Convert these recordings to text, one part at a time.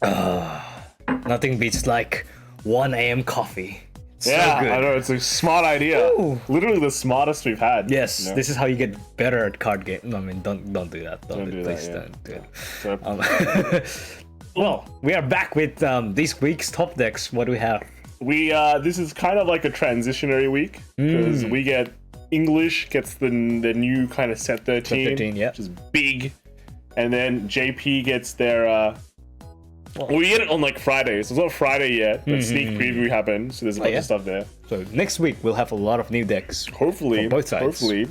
Nothing beats like 1 a.m. coffee. Yeah, so good. I know, it's a smart idea. Ooh. Literally the smartest we've had. Yes, you know? this is how you get better at card game. No, I mean, don't do that. Don't do please that, don't do it. So, Well, we are back with this week's top decks. What do we have? this is kind of like a transitionary week because we get English gets the new kind of set 13, 13, yeah. which is big, and then JP gets their. We get it on like Friday, so it's not Friday yet, but sneak preview happened, so there's a bunch of stuff there. So next week we'll have a lot of new decks. Hopefully, on both sides. Hopefully,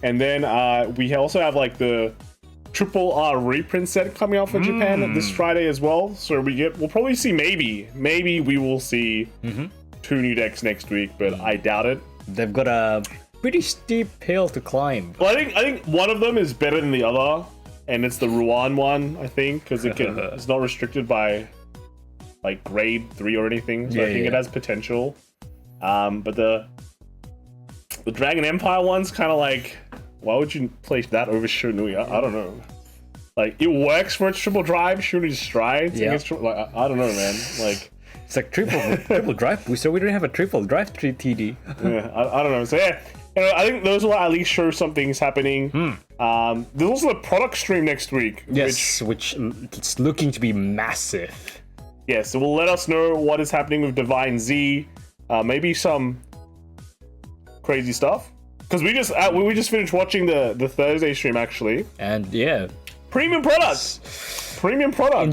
and then we also have like the triple R reprint set coming out for Japan this Friday as well. So we'll probably see maybe we will see 2 new decks next week, but I doubt it. They've got a pretty steep hill to climb. Well, I think one of them is better than the other, and it's the Ruan one, I think, because it's not restricted by like grade 3 or anything. So I think it has potential. But the Dragon Empire one's kind of like, why would you place that over Shiranui? I don't know. Like, it works for its triple drive. Shiranui strides. Yeah. Like, I don't know, man. Like, It's like triple drive booster. We don't have a triple drive TD. yeah, I don't know. So yeah, anyway, I think those will at least show something's happening. There's also the product stream next week. Yes, which it's looking to be massive. Yeah, so we'll let us know what is happening with Divine Z. Maybe some crazy stuff. Because we just finished watching the Thursday stream actually. And yeah, Premium products. Premium product. in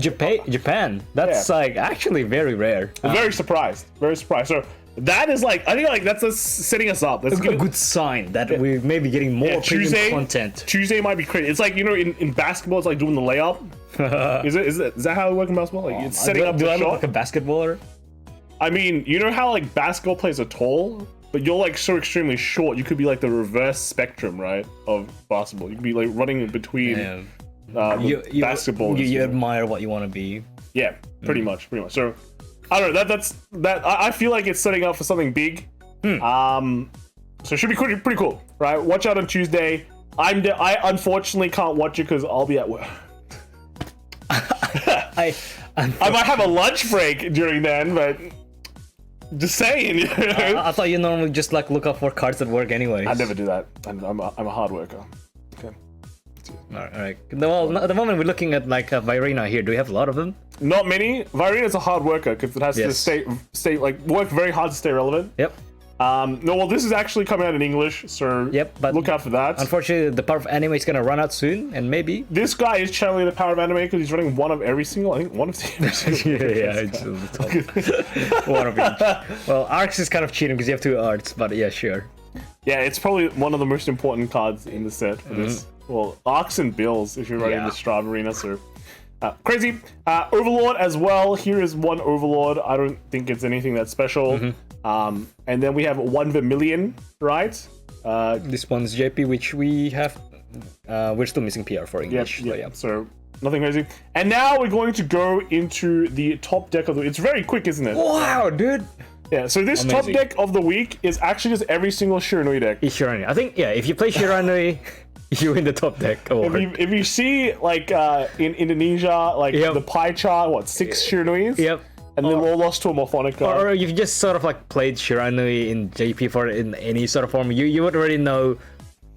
Japan, that's like actually very rare. Very surprised. Very surprised. So that is like, I think like that's us setting us up. That's A good sign that we may be getting more premium content. Tuesday might be crazy. It's like, you know, in basketball, it's like doing the layup. Is that how it works in basketball? Like it's setting up do the I look shot. like a basketballer? I mean, you know how like basketball players are tall, but you're like so extremely short. You could be like the reverse spectrum, right, of basketball. You could be like running in between basketball. You admire what you want to be. Yeah, pretty much. So I don't know. That's I feel like it's setting up for something big. So it should be pretty cool, right? Watch out on Tuesday. I unfortunately can't watch it because I'll be at work. I might have a lunch break during then, but just saying. You know? I thought you normally just like look up for cards at work anyways. I never do that. I'm a hard worker. Okay. All right. Well, at the moment we're looking at like Virina here. Do we have a lot of them? Not many. Virina's a hard worker because it has to stay like work very hard to stay relevant. Yep. No, well, this is actually coming out in English, so but look out for that. Unfortunately, the power of anime is gonna run out soon, and maybe this guy is channeling the power of anime because he's running one of every single. I think one of every single. it's on the top. One of each. Well, Arcs is kind of cheating because you have 2 arts, but yeah, sure. Yeah, it's probably one of the most important cards in the set for this. Well, Arcs and Bills if you're running the Strava Arena, so crazy. Overlord as well. Here is one Overlord. I don't think it's anything that special. And then we have one Vermillion, right? This one's JP, which we have. We're still missing PR for English. Yeah. So nothing crazy. And now we're going to go into the top deck of the. It's very quick, isn't it? Wow, dude. Yeah. So this top deck of the week is actually just every single Shiranui deck. It's Shiranui. I think if you play Shiranui, you win the top deck award. If you see like in Indonesia, like the pie chart, 6 Shiranuis? Yep. And then all lost to a Morfonica. Or you've just sort of like played Shiranui in JP for in any sort of form, you would already know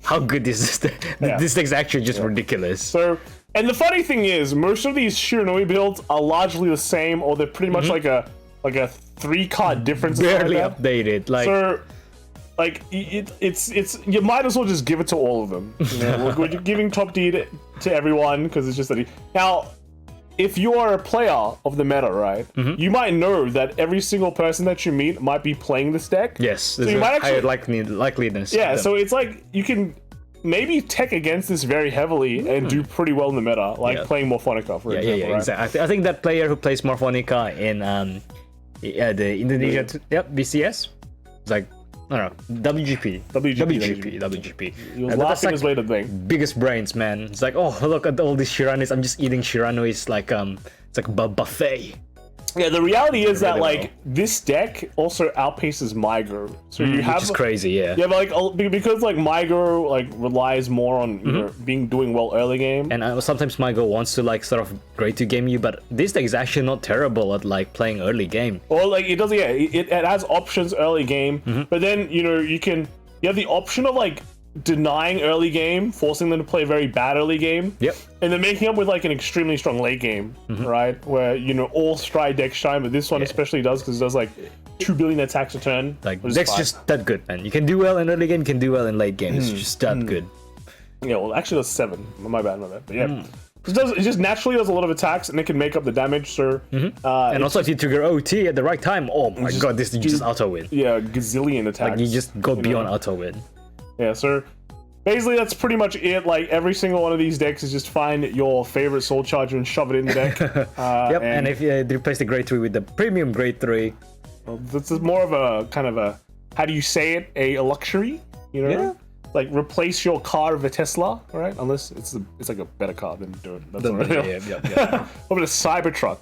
how good this is. This deck's actually just ridiculous. So, and the funny thing is, most of these Shiranui builds are largely the same, or they're pretty much like a 3-card difference. Barely updated. Like so, like it's you might as well just give it to all of them. You know? We're giving top D to everyone because it's just that now. If you are a player of the meta, right, you might know that every single person that you meet might be playing this deck. Yes, there's a higher likeliness. Yeah, so it's like you can maybe tech against this very heavily and do pretty well in the meta, like playing Morfonica, for example. Yeah, exactly. I think that player who plays Morfonica in the Indonesia, BCS, it's like, I don't know, WGP. He was laughing his way to the thing. Biggest brains, man. It's like, oh, look at all these Shiranuis. I'm just eating Shiranuis like it's like a buffet. Yeah, the reality is that like this deck also outpaces MyGo. So you have, which is crazy, yeah. Yeah, but like because like MyGo like relies more on doing well early game. And sometimes MyGo wants to like sort of grade to game you, but this deck is actually not terrible at like playing early game. Or like it does, yeah. It has options early game, but then you have the option of like denying early game, forcing them to play very bad early game. Yep. And then making up with like an extremely strong late game, right? Where all stride decks shine, but this one especially does because it does like 2 billion attacks a turn. Like deck's just that good, man. You can do well in early game, you can do well in late game. It's just that good. Yeah, well actually that's 7. My bad. But yeah. It just naturally does a lot of attacks and it can make up the damage, so and also if you trigger OT at the right time, oh my god, this you just auto win. Yeah, gazillion attacks. Like you just go beyond auto win. Yeah, so basically that's pretty much it. Like every single one of these decks is just find your favorite soul charger and shove it in the deck. Yep, and if you replace the grade 3 with the premium grade 3, well, this is more of a kind of a, how do you say it, a luxury, Yeah. Like replace your car with a Tesla, right? Unless it's like a better car than do it. That's what yeah. What about a Cybertruck?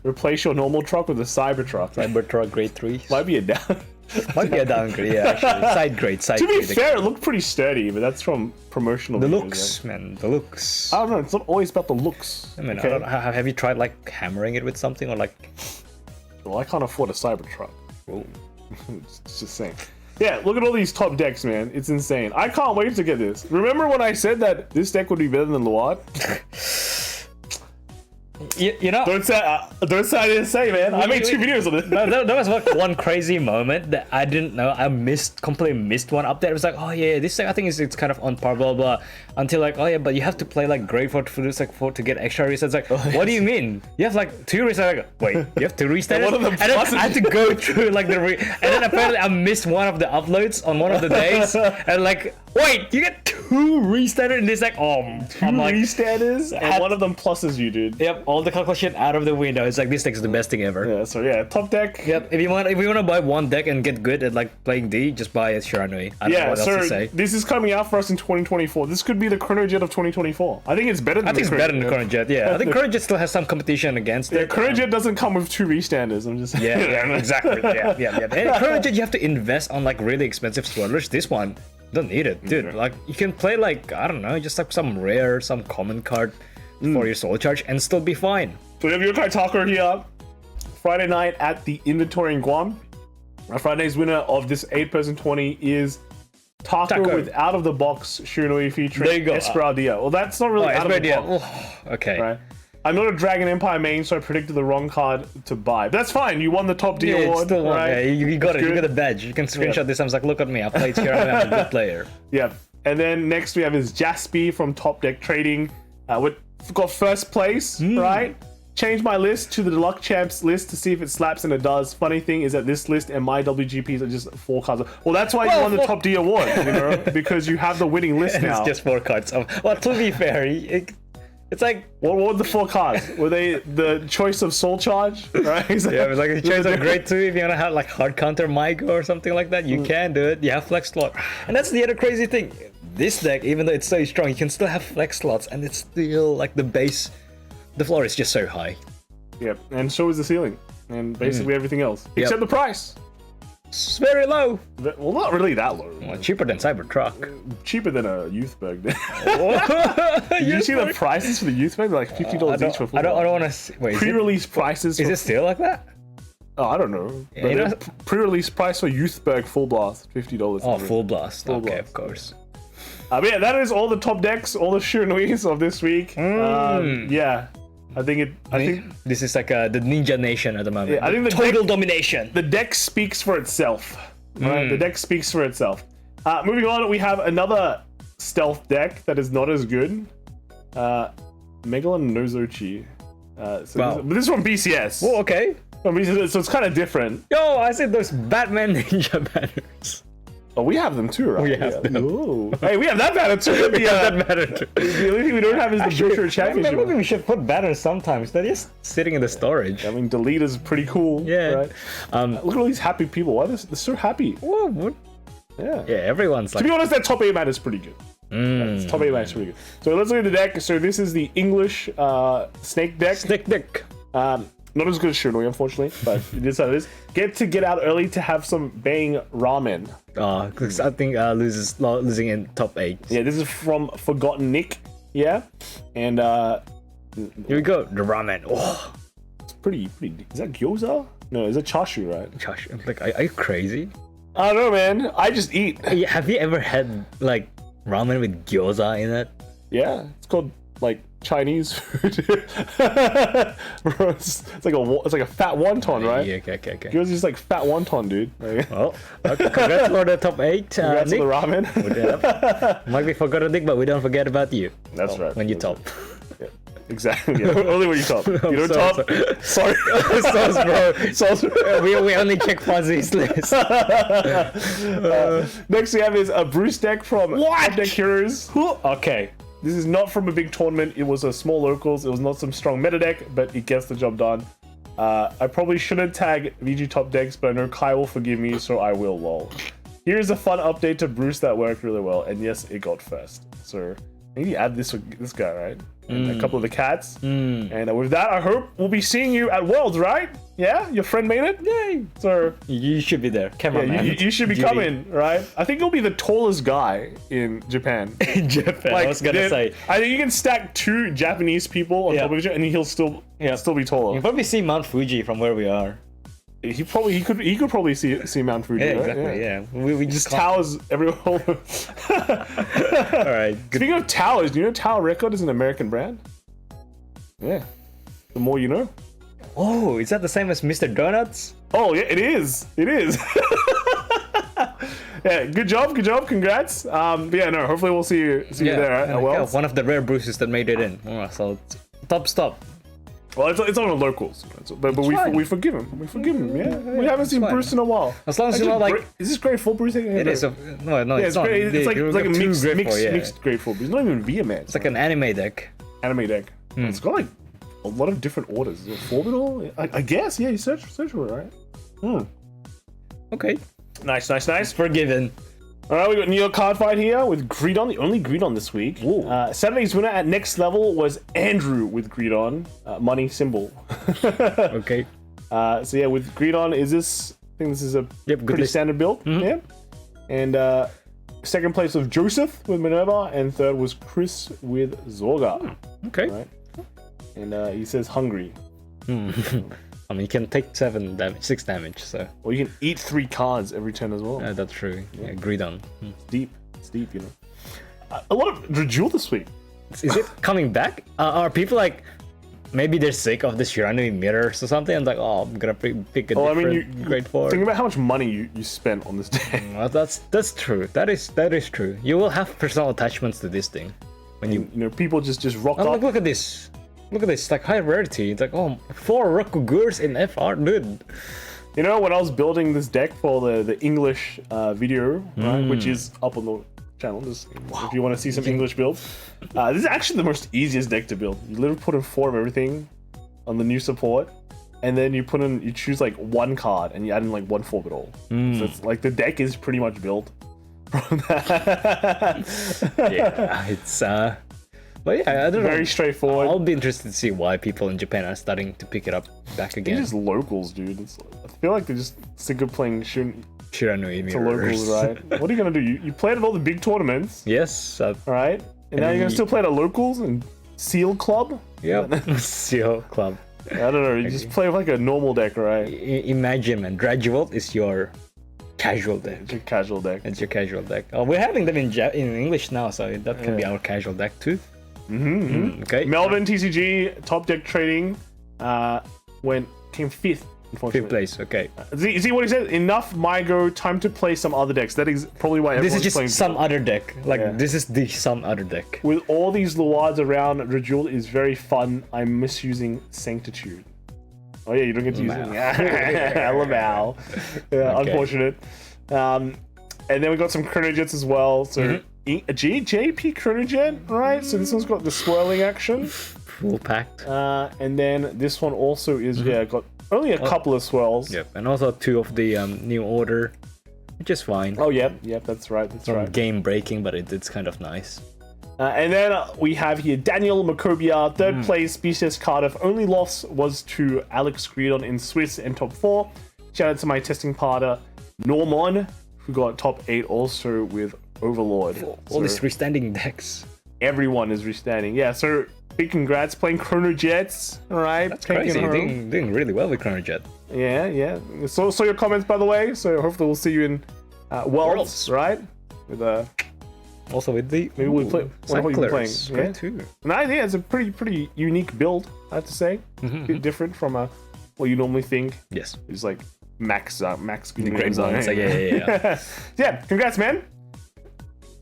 Replace your normal truck with a Cybertruck. Cybertruck grade 3 Might be a down. might be a downgrade, yeah, actually. Side grade. To be fair, it looked pretty sturdy, but that's from promotional. The videos, looks, right? man, the looks. I don't know. It's not always about the looks. I mean, have you tried like hammering it with something or like? Well, I can't afford a Cybertruck. Oh. Just saying. Yeah, look at all these top decks, man. It's insane. I can't wait to get this. Remember when I said that this deck would be better than Luard? You know, don't say I didn't say, man. I made 2 videos on it. No, that was one crazy moment that I didn't know. I completely missed one up there. It was like, oh yeah, this deck I think it's kind of on par, blah blah. Until like, oh yeah, but you have to play like grade 4 to get extra resets. Like, what do you mean? You have like 2 resets. Like, wait, you have 2 resets? One of them and then I had to go through like and then apparently I missed one of the uploads on one of the days. And like, wait, you get 2 restarted in this deck? I'm like, restarters, and one of them pluses you, dude. Yep, all the calculation out of the window. It's like this deck's the best thing ever. Yeah, so yeah, top deck. Yep, if you want to buy one deck and get good at like playing D, just buy a Shiranui. I don't know what else to say. This is coming out for us in 2024. This could be the Chronojet of 2024. I think it's better than I think it's better than the Chronojet, yeah. I think Chronojet still has some competition against it. Chronojet doesn't come with 2 restanders. I'm just yeah, exactly. Yeah. And Chronojet, you have to invest on like really expensive swirlers. This one, don't need it, dude. Like you can play like, I don't know, just like some rare, some common card for your soul charge and still be fine. So we have Yokai Talker here. Friday night at the inventory in Guam. Our Friday's winner of this 8-person 20 is Taco with out of the box Shiranui featuring Esperandia. Well, that's not really out of the box. Okay. Right. I'm not a Dragon Empire main, so I predicted the wrong card to buy. But that's fine. You won the top D award. Still right? Yeah, you got it. You got a badge. You can screenshot this. I was like, look at me. I played here. I'm a good player. Yeah. And then next we have is Jaspy from Top Deck Trading. Got first place, right? Change my list to the Deluxe Champs list to see if it slaps, and it does. Funny thing is that this list and my WGPs are just 4 cards. Well, that's why you won the top D award, because you have the winning list now. It's just 4 cards. Well, to be fair, it's like... What were the 4 cards? Were they the choice of Soul Charge? Right? Yeah, it was like the choice of grade 2. If you want to have like hard counter MyGo or something like that, you can do it. You have flex slot. And that's the other crazy thing. This deck, even though it's so strong, you can still have flex slots, and it's still like the base... The floor is just so high. Yep, and so is the ceiling. And basically everything else. Except the price. It's very low. Well, not really that low. Well, cheaper than Cybertruck. Cheaper than a Youthberk. Did you see the prices for the Youthberk? Like $50 each for full. I don't want to see. Wait, pre-release prices. Is it still like that? Oh, I don't know. Yeah, pre-release price for Youthberk Full Blast, $50. Oh, Full Blast. Okay, of course. But yeah, that is all the top decks, all the Shiranuis of this week. Yeah. I think this is like the Ninja Nation at the moment. Yeah, I think the total domination. The deck speaks for itself. Right? The deck speaks for itself. Moving on, we have another stealth deck that is not as good. Megalon Nozochi. Wow. This is from BCS. Oh, okay. So it's kind of different. Yo, I said those Batman Ninja banners. Oh, we have them too, right? We have them. Ooh. Hey, we have that banner too. We have that banner too. The only thing we don't have is the Virtual Championship. Maybe we should put banners sometimes. They're just sitting in the storage. I mean, Delete is pretty cool. Yeah. Right? Look at all these happy people. Why are they so happy? What? Yeah. Yeah, everyone's like... To be honest, that top 8 man is pretty good. Top 8 man is pretty good. So let's look at the deck. So this is the English Snake deck. Snake deck. Not as good as Shiranui, unfortunately, but it is how it is. Get out early to have some bang ramen. Oh, because I think losing in top 8. Yeah, this is from Forgotten Nick. Yeah, and here we go. The ramen. Oh, it's pretty. Is that gyoza? No, is that chashu, right? Josh, like, are you crazy? I don't know, man. I just eat. Have you ever had like ramen with gyoza in it? Yeah, it's called like Chinese food. Bro, it's like a fat wonton, right? Yeah, okay. Gyoza is like fat wonton, dude. Like, Well, okay, congrats for the top 8. congrats on Nick. the ramen. Might be forgotten, Nick, but we don't forget about you. That's right. When you That's top. right. Yeah, exactly. Yeah. Only when you top. You don't top. Sorry. Sauce, bro. Sauce. We only check Fuzzy's list. Next we have is a Bruce deck from Top Deck Heroes. Okay. This is not from a big tournament. It was a small locals. It was not some strong meta deck, but it gets the job done. I probably shouldn't tag VG top decks, but I know Kai will forgive me, so I will. Lol. Here's a fun update to Bruce that worked really well, and yes, it got first. So maybe add this guy, right? And a couple of the cats. And with that, I hope we'll be seeing you at Worlds, right? Yeah, your friend made it. Yay! So You should be there. Come on, man. you should be coming, right? I think you'll be the tallest guy in Japan. In Japan, Like, I was gonna say. I think you can stack 2 Japanese people on top of each other, and he'll still be taller. You probably see Mount Fuji from where we are. He could probably see Mount Fuji. Yeah, right? exactly. Yeah. We just Towers everywhere. All right. Good. Speaking of towers, do you know Tower Record is an American brand? Yeah. The more you know. Oh, is that the same as Mr. Donuts? Oh yeah, it is. It is. Yeah, good job, congrats. But yeah, no, hopefully we'll see you there at Wells. One of the rare Bruces that made it in. Oh, so top stop. Well, it's on the locals, but we forgive him. We forgive him. Yeah, we haven't seen fine. Bruce in a while. As long as you're not like. Is this grade 4 Bruce? It is. No, Yeah, it's not. great. It's like a mixed mixed grade 4 Bruce. It's not even VMAX. It's like an anime deck. Anime deck. It's got like a lot of different orders. Is it orbital? I guess. Yeah, you search for it, right? Okay. Nice. Forgiven. All right, we got New York card fight here with Greedon, the only Greedon this week. Saturday's winner at next level was Andrew with Greedon, money symbol. Okay. So yeah, with Greedon, I think this is a pretty standard build. Yeah. And second place was Joseph with Minerva, and third was Chris with Zorga. Okay. Right. And he says hungry. I mean, you can take 6 damage, so. Or you can eat 3 cards every turn as well. That's true. Yeah, Greedon. It's deep, you know. A lot of Drajeweled this week. Is it coming back? Are people like, maybe they're sick of the Shiranui mirrors or something, and like, oh, I'm gonna pick a different grade 4. Think about how much money you spent on this deck. Well, that's true. That is true. You will have personal attachments to this thing when you people just rock Oh, up. look at this. Look at this, like high rarity. It's like, oh, 4 Rokugurs in FR, dude. You know, when I was building this deck for the English video, right, which is up on the channel, just if you want to see some English builds, this is actually the most easiest deck to build. You literally put in 4 of everything on the new support, and then you choose like 1 card, and you add in like 1 orbital. So it's like the deck is pretty much built from that. Yeah, it's but yeah, I don't know. Very straightforward. I'll be interested to see why people in Japan are starting to pick it up back They're again. just locals, dude. I feel like they're just sick of playing Shiranui to mirrors. locals, right? What are you gonna do? You played at all the big tournaments, Yes. right? And now you're gonna still play at locals and Seal Club? Yep. Seal Club. I don't know. You just play with like a normal deck, right? Imagine, man. Drajeweled is your casual deck. It's a casual deck. It's your casual deck. Oh, we're having them in English now, so that can be our casual deck too. Okay. Melbourne TCG top deck trading came 5th. Unfortunately. 5th place. Okay. See what he said? Enough MyGo. Time to play some other decks. That is probably why This everyone's is playing. just some other deck. Like this is the some other deck. With all these Luards around, Drajeweled is very fun. I'm misusing Sanctitude. Oh yeah, you don't get to use it. Lmao. Yeah, unfortunate. And then we got some Chronojets as well. So a JP Chronojet, right? So this one's got the swirling action. Full packed. And then this one also is got only a couple of swirls. Yep, and also 2 of the new order, which is fine. Oh yep, that's right. Not game breaking, but it's kind of nice. And then we have here Daniel Macobia, third place, BCS Cardiff. Only loss was to Alex Greedon in Swiss and top 4. Shout out to my testing partner, Normon, who got top 8 also with Overlord. All these freestanding decks. Everyone is restanding. Yeah, so big congrats playing Chronojets. All right, That's crazy. Doing really well with Chronojet. Yeah. So your comments, by the way. So hopefully we'll see you in Worlds, right? With Also with the maybe we'll play. What are you playing? Yeah, too. Nice. Yeah, it's a pretty unique build, I have to say. A bit different from what you normally think. Yes. It's like max The great ones. Yeah. Yeah, congrats, man.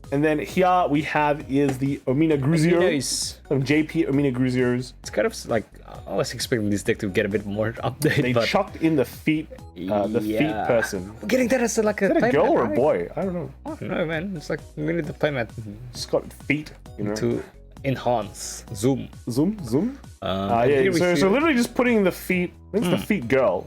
And then here we have is the Ominagruzio. Nice. Some JP Ominagruzios. It's kind of like I was expecting this deck to get a bit more update. They but chucked in the feet person. We're getting that as like a Is that a girl playmat, or a right? boy? I don't know. I don't know, man. It's like we need the playmat It's got feet, you know. to enhance zoom. Zoom. Yeah, Yeah. So literally just putting the feet. It's the feet girl.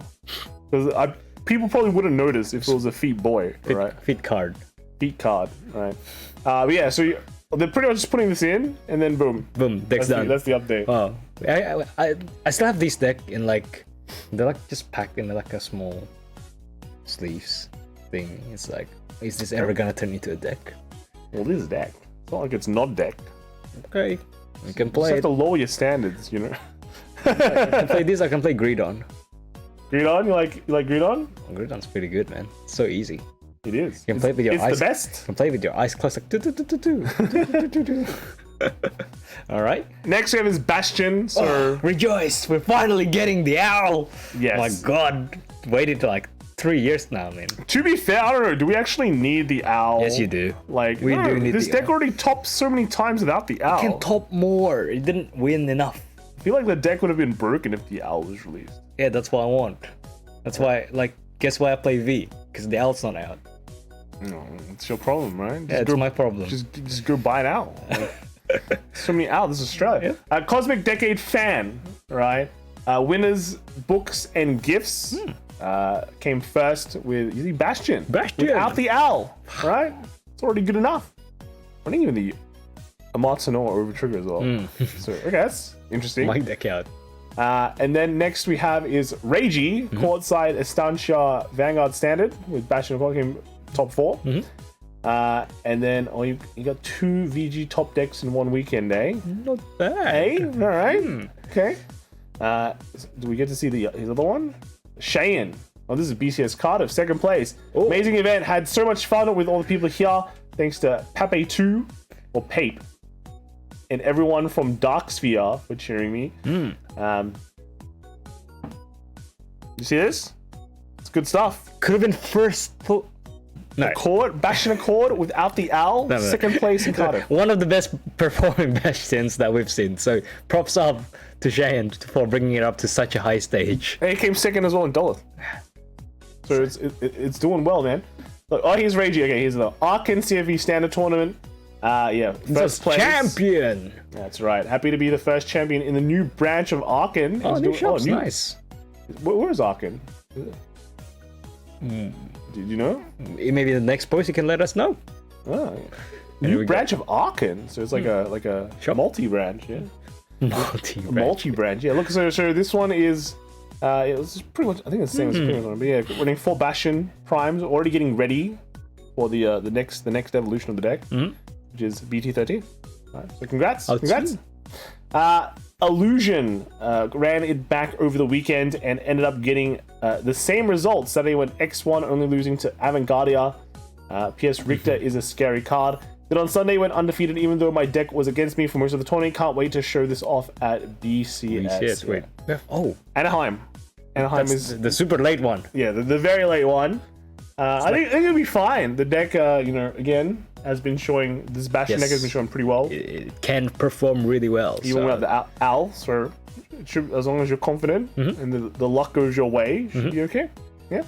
Because people probably wouldn't notice if it was a feet boy, right? Feet card. Feet card, right? But yeah. So they're pretty much just putting this in, and then boom. Boom. Deck's done. That's the update. Oh, I still have this deck in like they're like just packed in like a small sleeves thing. It's like, is this ever gonna turn into a deck? Well, this is deck. It's not like it's not decked. Okay, we can You play have it. to lower your standards, you know. I can play this. I can play Greedon. Greedon, you like Greedon? Greedon's pretty good, man. It's so easy. It is. You can play with your it's eyes. the best. You can play with your eyes closed, like All right. Next we have is Bastion. So Rejoice! We're finally getting the owl. yes. My God, waited like 3 years now, man. To be fair, I don't know. Do we actually need the owl? Yes, you do. Like We do need this the deck owl. already topped so many times without the owl. Can top more. It didn't win enough. I feel like the deck would have been broken if the owl was released. Yeah, that's what I want. That's why, like, guess why I play V? Because the owl's not out. No, it's your problem, right? Yeah, it's my problem. Just go buy an owl. Like, so many owls. This is Australia. Cosmic Decade fan, right? Winners, books, and gifts came first with Bastion. Bastion. Without the owl, right? It's already good enough. I think even the Amatsuno over trigger as well. So okay, that's interesting. My deck out. And then next we have is Reiji, courtside Estancia Vanguard Standard with Bastion came top 4. And then you got 2 VG top decks in one weekend, eh? Not bad. Hey, all right. Okay. Do we get to see his other one? Cheyenne. Oh, this is BCS Cardiff, second place. Oh. Amazing event. Had so much fun with all the people here. Thanks to Pape2 or Pape. And everyone from Dark Sphere for cheering me. You see this? It's good stuff. Could have been first. No. Bastion Accord without the owl. No. Second place in Cardiff. One of the best performing Bastions that we've seen. So props up to Cheyenne for bringing it up to such a high stage. And he came second as well in Duluth. So it's doing well, man. Look, here's Reiji. Okay, here's the Arkan CFE Standard Tournament. First place. Champion. That's right. Happy to be the first champion in the new branch of Arkan. Oh, new shop's nice. Where is Arkan? Did you know? Maybe the next post you can let us know. Oh, yeah. New branch of Arkan. So it's like a Shop? multi-branch, yeah. Multi-branch. Multi-branch, yeah. Look, so this one is it's pretty much, I think it's the same as the previous one, but yeah, running 4 Bastion primes, already getting ready for the next evolution of the deck, which is BT13. Right, so congrats. Illusion ran it back over the weekend and ended up getting the same results. Saturday went X1, only losing to Avantgardia. PS Richter is a scary card. Then on Sunday went undefeated, even though my deck was against me for most of the tournament. Can't wait to show this off at BCS. Wait. Oh, Anaheim. Anaheim is the super late one. Yeah, the very late one. I think it'll be fine. The deck, again, has been showing, this Bastion deck has been showing pretty well. It can perform really well. Even without the owl, so it should, as long as you're confident and the luck goes your way, you should be okay. Yeah.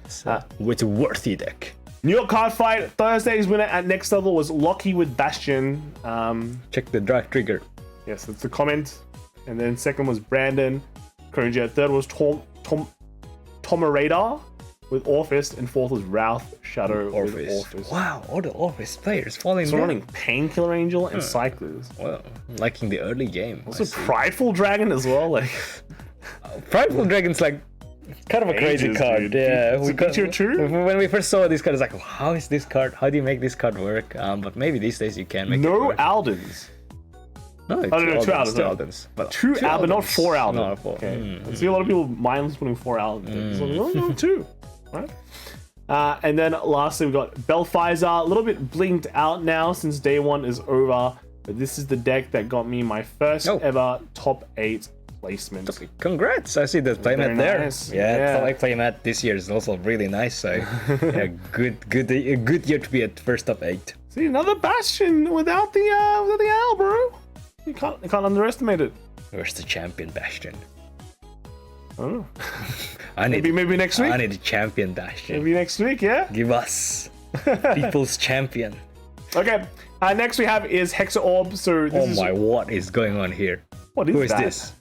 It's a worthy deck. New York card fight. Thursday's winner at next level was Locky with Bastion. Check the drive trigger. Yes, that's the comment. And then second was Brandon. Chronojet. Third was Tomaradar with Orfist, and fourth was Routh Shadow with Orfist. Orfist. Wow, all the Orfist players falling So down. running Painkiller Angel and Cyclers. Well, liking the early game. Also Prideful Dragon as well. Like Prideful Dragon's like kind of a crazy Ages, card. dude. Yeah, It's a tier 2? when we first saw this card, it's like, how is this card? How do you make this card work? But maybe these days you can make it no work. Aldens. No, no, two Aldens, two no. Aldens. But Two two Aldens, but not Aldens. 4 Aldens. No, 4. Okay. I see a lot of people mindless putting 4 Aldens. So, no, 2. Right? And then lastly, we got Belfizer. A little bit blinked out now since day 1 is over. But this is the deck that got me my first ever top 8 placement. Congrats! I see the playmat there. Nice. Yeah, the playmat this year is also really nice. So, yeah, good year to be at first top 8. See, another Bastion without the owl, bro. You can't underestimate it. Where's the champion Bastion? I don't know. I need Maybe next week. I need a champion Bastion. Maybe next week, yeah. Give us people's champion. Okay. Next we have is Hexaorb. So this is What is going on here? what is Who is that? this?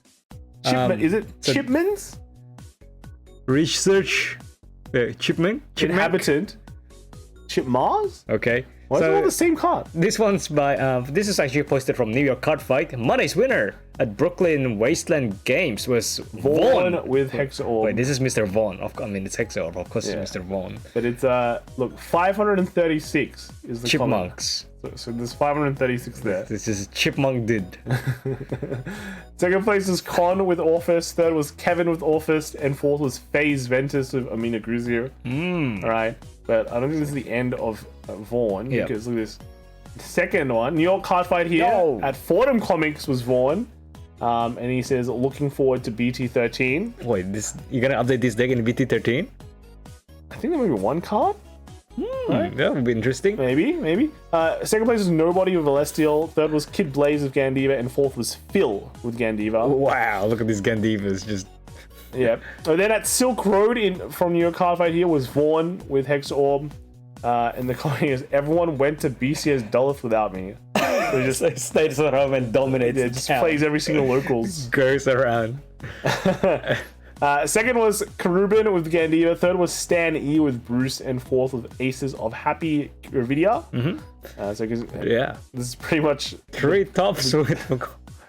Is it so- Chipman's? Research Chipman? Inhabitant? Chip Mars? Okay. Why is it all the same card? This one's by this is actually posted from New York Card Fight. Monday's winner at Brooklyn Wasteland Games was Vaughn. with Hexaorb. Wait, this is Mr. Vaughn. I mean, it's Hexaorb. Of course, Yeah. it's Mr. Vaughn. But it's look, 536 is the Chipmunks. comment. So there's 536 there. This is Chipmunk did. Second place was Con with Orfist. Third was Kevin with Orfist, and fourth was FaZe Ventus with Ominagruzio. All right, but I don't think this is the end of Vaughn because look at this. Second one, New York Card Fight here at Fordham Comics was Vaughn. And he says, looking forward to BT13. Wait, you're gonna update this deck in BT13? I think there may be one card. Right? That would be interesting. Maybe. Second place was Nobody with Celestial. Third was Kid Blaze with Gandiva. And fourth was Phil with Gandiva. Wow, look at these Gandivas just. Yep. And then at Silk Road from New York Card Fight here was Vaughn with Hexaorb. And the comment is, everyone went to BCS Duluth without me. So he just stays at home and dominates. yeah, just plays every single locals. Goes around. Second was Karubin with Gandiva. Third was Stan E with Bruce. And fourth was Aces of Happy Gravidia. Yeah. This is pretty much 3 tops with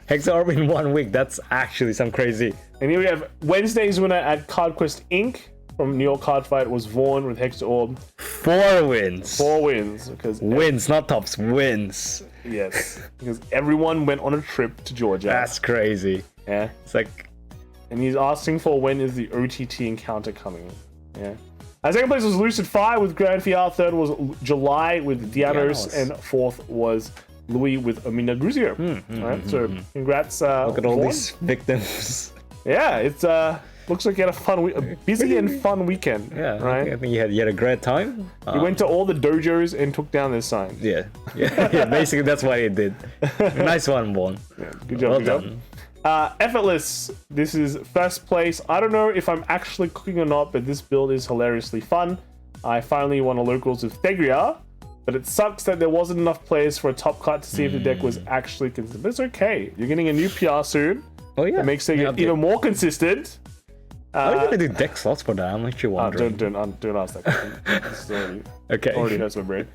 Hexaorb in 1 week. That's actually some crazy. And here we have Wednesday's winner at CardQuest Inc. from New York Card Fight was Vaughn with Hexaorb. 4 wins. 4 wins. Wins, not tops, wins. Yes. Because everyone went on a trip to Georgia. That's crazy. Yeah. It's like, And he's asking for when is the OTT encounter coming. Yeah. Second place was Lucid Fire with Granfia. Third was July with Dyanos. And fourth was Louis with Ominagruzio. Alright, so congrats. look at all Vaughn. these victims. Yeah, it's looks like you had a busy and fun weekend. Yeah, right. I think you had a great time. You went to all the dojos and took down their signs. Yeah, basically that's what he did. Nice one, Vaughn. Yeah, good job. Well good done. job. Effortless. This is first place. I don't know if I'm actually cooking or not, but this build is hilariously fun. I finally won a locals with Thegrea, but it sucks that there wasn't enough players for a top cut to see if the deck was actually consistent. But it's okay. You're getting a new PR soon. Oh yeah, That makes it even more consistent. Are you gonna do deck slots for that? I'm actually wondering. Don't ask that question. This is Okay. already hurts my brain.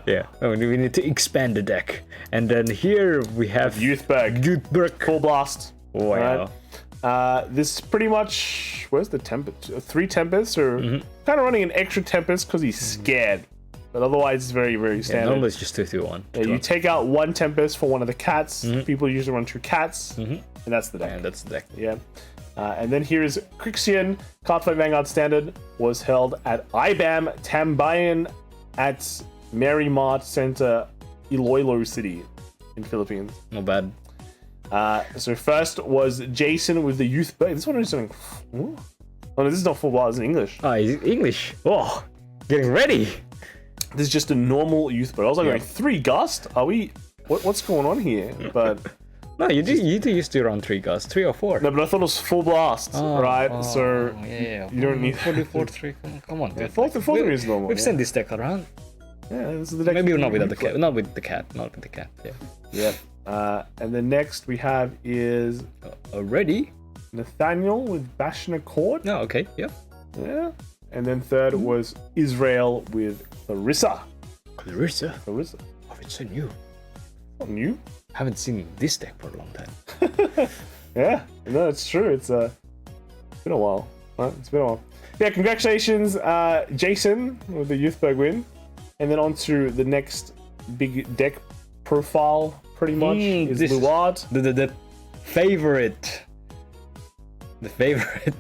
Yeah, we need to expand the deck. And then here we have Youthberk. Full blast. Wow. This is pretty much, where's the Tempest? 3 Tempests, or kind of running an extra Tempest because he's scared. But otherwise, it's very, very standard. Normally it's just 2-2-1. Yeah, you take out 1 Tempest for one of the cats. People usually run 2 cats, and that's the deck. And that's the deck. Yeah. And then here is Crixian. Cardfight Vanguard Standard was held at IBAM Tambayan at Mary Mart Center, Iloilo City in Philippines. Not bad. So first was Jason with the Youthberk. This one is something. Oh no, this is not full bar. It's in English. Oh, is it English? Oh, getting ready. This is just a normal Youthberk. I was like, going 3 Gust? Are we? What's going on here? But No, you do used to run 3 gusts, 3 or 4. no, but I thought it was full blast, right? So yeah. you don't need 4-3. Come on, dude. 4-3 is normal. We've yeah. sent this deck around. Yeah, this is the deck. Maybe not without the cat. Not with the cat. Not with the cat. Yeah. Yeah. And the next we have is Already? Nathaniel with Bastion Accord. No. Okay. Yeah. Yeah. And then third was Israel with Clarissa. Clarissa? Oh, it's so new. Not new? Haven't seen this deck for a long time. Yeah, no, it's true. It's been a while. Right? It's been a while. Yeah, congratulations, Jason, with the Youthberk win. And then on to the next big deck profile, pretty much, is Luard. The favorite. The favorite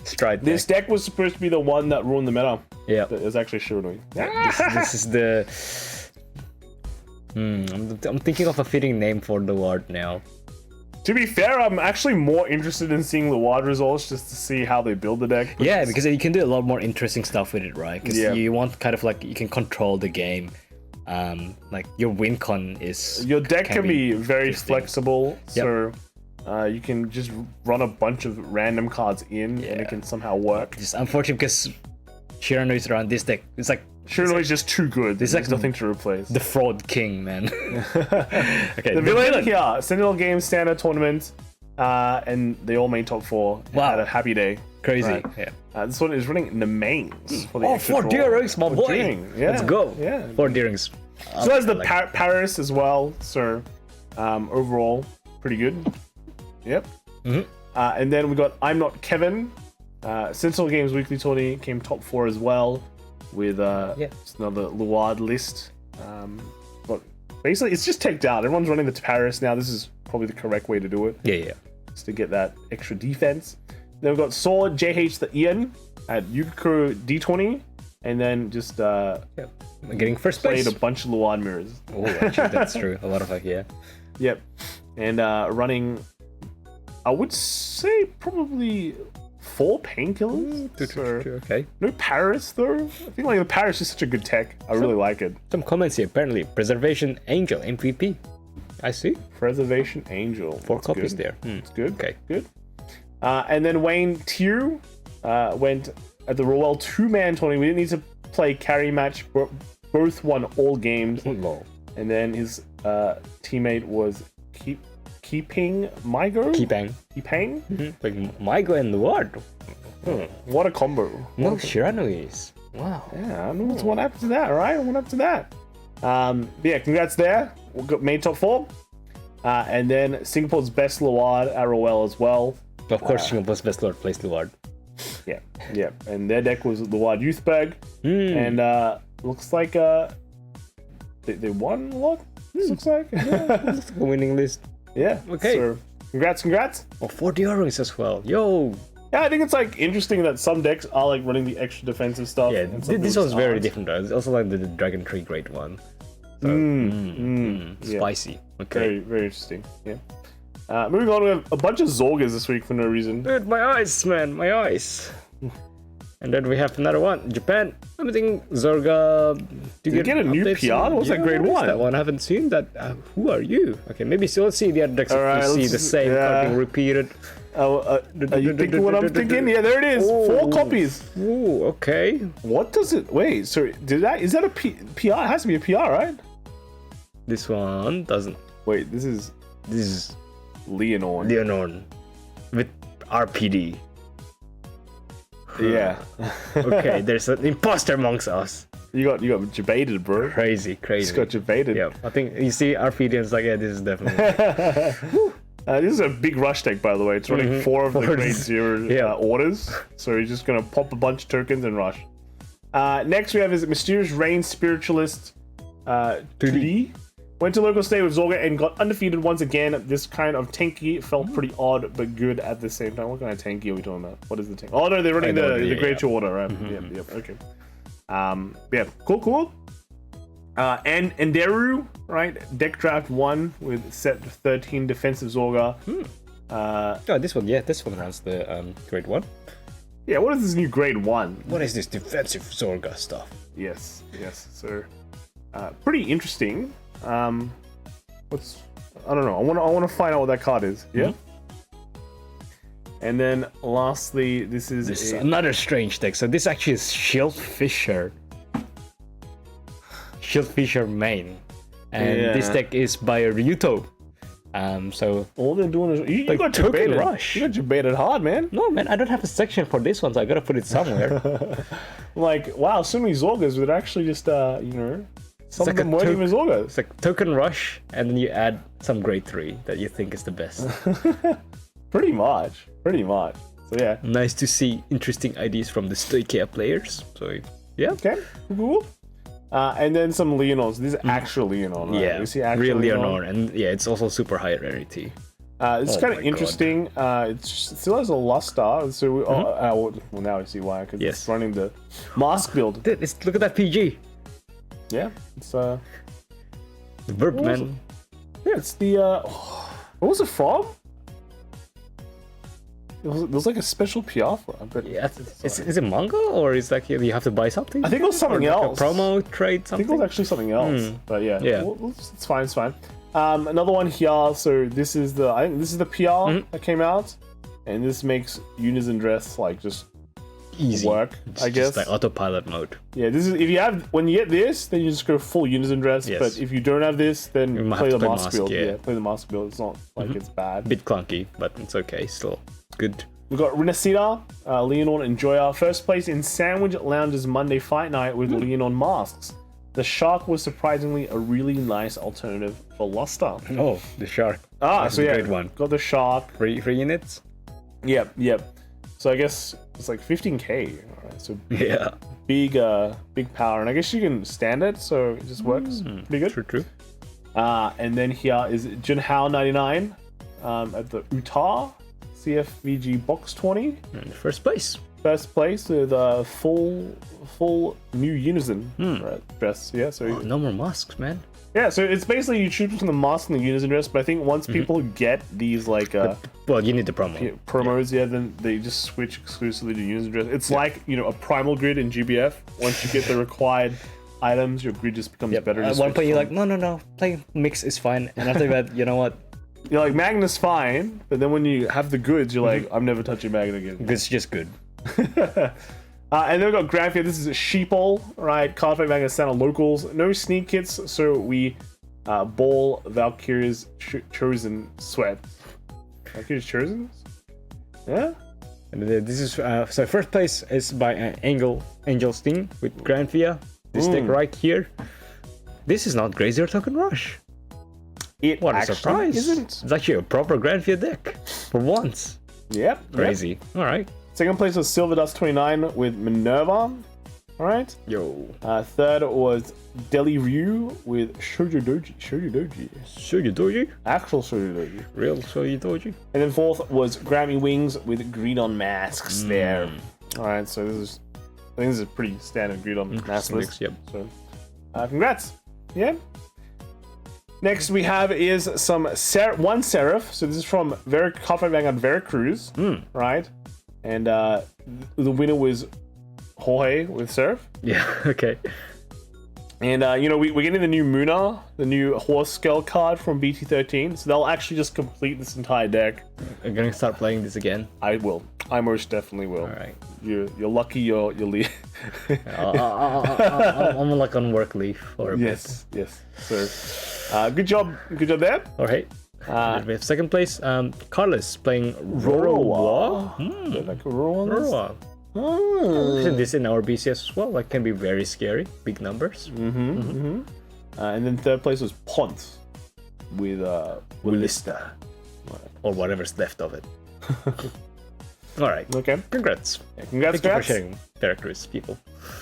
stride This deck was supposed to be the one that ruined the meta. Yeah. It was actually Shiranui. This is the... I'm thinking of a fitting name for the Luard now. To be fair, I'm actually more interested in seeing the Luard results just to see how they build the deck. Yeah, because you can do a lot more interesting stuff with it, right? Because you want kind of like, you can control the game. Like your win con is... Your deck can be very flexible, so you can just run a bunch of random cards in and it can somehow work. Just unfortunate because Shiranui is around this deck. It's like... Shiranui is just too good. There's like nothing to replace. The fraud king, man. Okay, the villain here, Sentinel Games Standard Tournament, and they all made top 4. Wow. Had a happy day. Crazy. Right. Yeah. This one is running in the mains for the 4 Deerings, my boy. Yeah. Let's go. Yeah. 4 Deerings. So there's the Paris as well. So overall, pretty good. Yep. And then we got I'm Not Kevin. Sentinel Games Weekly Tourney came top 4 as well, with just another Luard list. But basically, it's just take down. Everyone's running the Paris now. This is probably the correct way to do it. Yeah. Just to get that extra defense. Then we've got Sword JH the Ian at Yukiko D20, and then just getting first place. Played a bunch of Luard mirrors. Oh, actually, that's true. A lot of like, Yep. And running, I would say probably 4 painkillers. Okay. No Paris though. I think like the Paris is such a good tech. I really like it. Some comments here. Apparently, Preservation Angel MVP. I see. Preservation Angel. 4 copies there. It's good. Okay. Good. And then Wayne Tew went at the Royal 2-man tournament. We didn't need to play carry match. Both won all games. Lol. And then his teammate was Keeping MyGo? Keeping? Like MyGo and Luard. What a combo. No Shiranuis. Wow. Yeah, I don't know what happened to that, right? What happened to that? Yeah, congrats there. We got made top 4. And then Singapore's best Luard at Royal as well. Of course, Singapore's best Luard plays Luard. Yeah. And their deck was Luard Youthberk. And looks like they won a lot. Looks like. It's a winning list. Yeah. Okay. So, congrats. Oh, 4 Deerings as well. Yo. Yeah, I think it's like interesting that some decks are like running the extra defensive stuff. Yeah, and some this decks one's very aren't. different though. It's also like the Dragon Tree Great one. So, spicy. Okay. Very, very interesting. Yeah. Moving on, we have a bunch of Zorgas this week for no reason. Dude, my eyes, man, my eyes. And then we have another one, Japan. I think Zorga. Did you get a new PR? What's that grade 1? That one I haven't seen that. Who are you? Okay, maybe still see the other decks. Right, see the same card being repeated. Are you thinking what I'm thinking? Yeah, there it is. 4 copies. Ooh, okay. What does it? Wait, sorry. Is that a PR? It has to be a PR, right? This one doesn't. Wait, this is Lianorn. Lianorn with RPD. Yeah. Okay, there's an imposter amongst us. You got debated, bro. Crazy. Just got debated. Yeah, I think you see RPD and it's like, yeah, this is definitely. This is a big rush deck, by the way. It's running 4 of the grade 0 orders. So you're just gonna pop a bunch of tokens and rush. Next we have is Mysterious Rain Spiritualist 2D. Went to local state with Zorga and got undefeated once again. This kind of tanky felt pretty odd, but good at the same time. What kind of tanky are we talking about? What is the tank? Oh no, they're running the grade 2 order, right? Yep, okay. Yeah, cool. And Enderu, right? Deck draft 1 with set 13 defensive Zorga. This one runs the grade 1. Yeah, what is this new grade 1? What is this defensive Zorga stuff? Yes. So, pretty interesting. I don't know. I want to find out what that card is. Yeah. And then lastly, this is another strange deck. So this actually is Shield Fisher main, and this deck is by Ryuto. So all they're doing is you like got token debated. rush. You got debated hard, man. No, man, I don't have a section for this one, so I gotta put it somewhere. Like, wow, so many Zorgas would actually just, you know, some of like them a weren't even Zorgas. It's like token rush, and then you add some grade 3 that you think is the best. Pretty much. So yeah. Nice to see interesting ideas from the Thegrea players. So yeah. Okay, cool. And then some Lianorns. This is actual Lianorn, right? Yeah, We see actual real Lianorn, and yeah, it's also super high rarity. It's kind of interesting. It still has a luster, so well, now I see why, because it's running the mask build. Dude, look at that PG. Yeah, it's The Vermillion. Yeah, it's the what was it from? It was like a special PR for it, but Yeah, is it manga or is like you have to buy something? I think it was something Or like else. a promo trade I something. think it was actually something else. But yeah, Yeah. well, it's fine. It's fine. Another one here. So this is the PR that came out, and this makes Unison dress like just Easy. work. It's I guess. just like autopilot mode. Yeah, this is when you get this, then you just go full Unison dress. Yes. But if you don't have this, then You might play have the to play mask mask, build. yeah. Yeah, play the mask build. It's not like it's bad. Bit clunky, but it's okay. Still good. We've got Renacida, Lianorn, and Joya. First place in Sandwich Lounge's Monday Fight Night with Lianorn masks. The shark was surprisingly a really nice alternative for Luster. Oh, the shark. That's So a yeah, great one. got the shark. Three units. Yep. So I guess it's like 15k. Alright, so Yeah. big power, and I guess you can stand it, so it just works pretty good. True. And then here is Junhao 99 at the Utah CFVG Box 20. And first place. First place with a full new Unison dress. Yeah, so No more masks, man. yeah, so it's basically you choose between the mask and the Unison dress. But I think once people get these like Well, you need the promo. promos, then they just switch exclusively to Unison dress. It's like a primal grid in GBF. Once you get the required items, your grid just becomes better. At one point, you're like, no, playing mix is fine. And after that, you know what? You're like, Magnus fine, but then when you have the goods, you're like, I'm never touching Magna again. It's just good. And then we've got Granfia. This is a Sheeple, right? Card Fight Magna Santa locals. No sneak kits, so we ball Valkyrie's chosen sweat. Valkyrie's chosen? Yeah? And this is so first place is by Angel Sting with Granfia. This deck right here. This is not Grazier Token Rush. What a surprise! Isn't. It's actually a proper Granfia deck for once. Yep. Crazy. All right. Second place was Silver Dust 29 with Minerva. All right. Yo. Third was Deli Ryu with Shoujo Doji. Shoujo Doji. Actual Shoujo Doji. Real Shoujo Doji. And then fourth was Grammy Wings with Greedon masks there. All right. So I think this is a pretty standard Greedon mask list. Yep. So congrats. Yeah. Next we have is one Seraph. So this is from Card Fight Vanguard Veracruz, right? And the winner was Jorge with Seraph. Yeah. Okay. And we're getting the new Muna, the new horse skull card from BT13. So they'll actually just complete this entire deck. I'm gonna start playing this again. I will. I most definitely will. All right. You're lucky you're leave. I'm like on work leave for a Yes. So, good job there. bit. All right. We have second place. Carlos playing Rorowa. Like Rorowa. Rorowa. This in our BCS as well. That can be very scary. Big numbers. And then third place was Pont with Willista. Or whatever's left of it. All right. Okay. Congrats. Congrats, Thank you for sharing characters, people.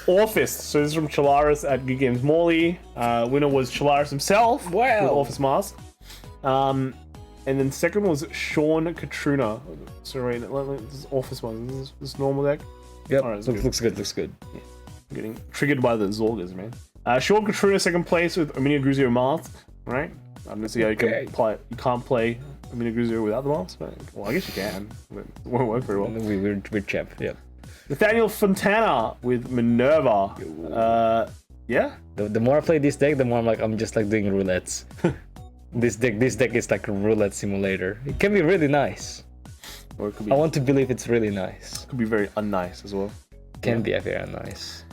Orfist. So this is from Chalaris at Good Games Morley. Winner was Chalaris himself. Wow. With Orfist mask. And then second was Sean Katrina. Sorry, this is Orfist one. This is normal deck. Yep. All right, Looks good. I'm getting triggered by the Zorgas, man. Sean Katrina second place with Ominagruzio mask. Right. I don't see how you can play. You can't play Ominagruzio without the mask. Well, I guess you can, but it won't work very well. We're champ. Yeah. Nathaniel Fontana with Minerva. Yeah. The more I play this deck, the more I'm just like doing roulettes. This deck is like a roulette simulator. It can be really nice. Or it could be, I want to believe it's really nice. could be very unnice as well. Can be very nice.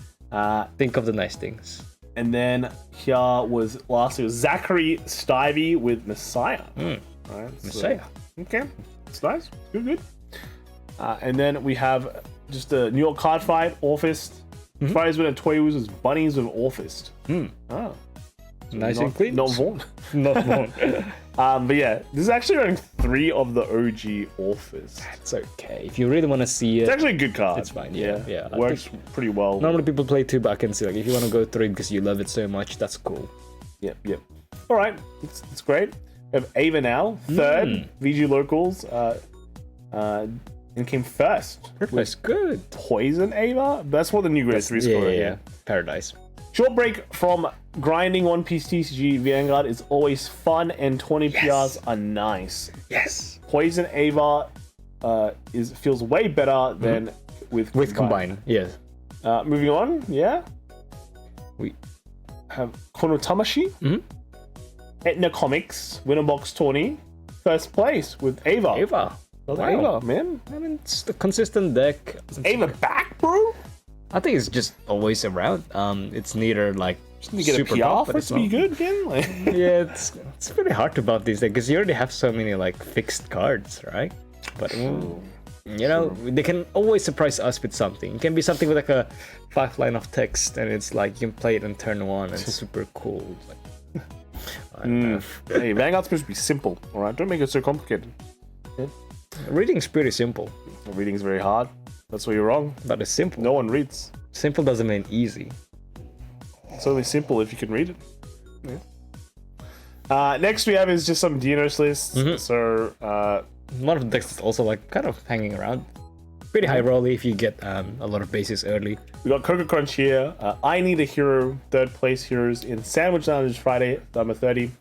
Think of the nice things. And then here was lastly was Zachary Stivey with Messiah. All right. Messiah. Okay, it's nice. Good. And then we have just a New York card fight. Orfist. Fighters with a toy uses bunnies with Orfist. Oh. Nice and clean. Not Vaughn. Not Vaughn. But yeah, this is actually running 3 of the OG Orfist. It's okay. If you really want to see it, It's actually a good card. it's fine. Yeah. I Works think pretty well. normally people play 2, but I can see like if you want to go 3 because you love it so much, that's cool. Yep. All right, it's great. We have Ava now, 3rd VG locals, and came first. That's good. Poison Ava. That's what the new grade 3 score. Yeah. Paradise. Short break from grinding One Piece TCG. Vanguard is always fun, and 20 PRs are nice. Yes. Poison Ava feels way better than with Combine. Yes. Moving on, yeah. We have Konotamashi. Etna Comics, Winner Box Tourney, first place with Ava. Ava. Love Wow. Ava, man. I mean, it's the consistent deck. Ava back, bro? I think it's just always around. It's neither like You get super a PR top, for but it it's to be not. good again? Like, Yeah, it's pretty hard to buff these days because you already have so many like fixed cards, right? But you know, they can always surprise us with something. It can be something with like a 5 line of text, and it's like you can play it on turn 1, and it's super cool. Like, I don't know. Hey, Vanguard's supposed to be simple, alright? Don't make it so complicated. Reading's pretty simple, Reading's very hard. That's where you're wrong. but it's simple. No one reads. Simple doesn't mean easy. It's only simple if you can read it. Yeah. Next we have is just some Dyanos lists. So, One of the decks is also like kind of hanging around. Pretty high rolly if you get a lot of bases early. we got Coco Crunch here. I Need a Hero, 3rd place heroes in Sandwich Lounge Friday, number 30.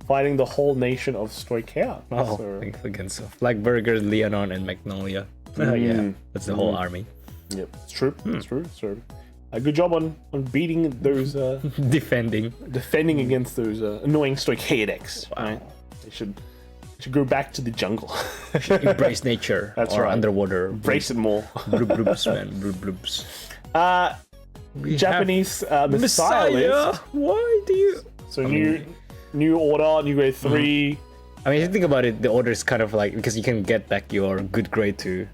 Fighting the whole nation of Stoikea. Oh, So, against Flagburger, Lianorn, and Magnolia. Yeah, that's the whole army. yep, it's true. It's true. So, a good job on beating those, Defending. defending against those annoying Stoikea decks. Wow. Right? They should go back to the jungle. Embrace nature. That's or right. Underwater. Embrace it more. Bloob bloops, man. Bloob bloops. Japanese Messiah Messiah. list. Why do you? So new order, new grade 3. I mean, if you think about it, the order is kind of like because you can get back your good grade 2.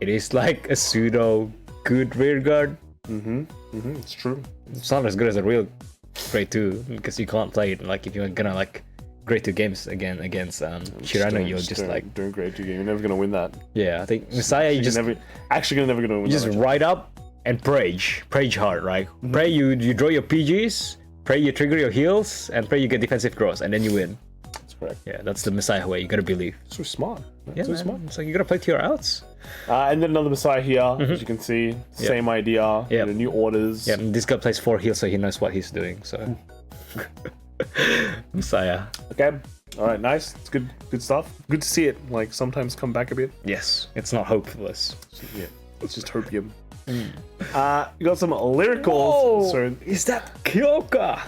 It is like a pseudo good rear guard. It's true. It's not as good as a real grade 2 because you can't play it. Like if you're gonna like grade 2 games again against Shiranui, you're just like doing grade 2 game. You're never gonna win that. yeah. I think Messiah, you just never gonna win. you just that. ride up and prage hard, right? Pray you draw your PGs, pray you trigger your heals, and pray you get defensive cross, and then you win. That's correct. Yeah, that's the Messiah way. You gotta believe. So smart. Yeah, so man. smart. It's like you gotta play to your outs. And then another Messiah here, as you can see. Same idea. Yep. The new orders. Yeah, and this guy plays 4 heals, so he knows what he's doing. So Messiah. Okay. All right. Nice. It's good. Good stuff. Good to see it. Like sometimes come back a bit. Yes, it's not hopeless. Yeah. It's just hopium. You got some lyricals. So is that Kyoka?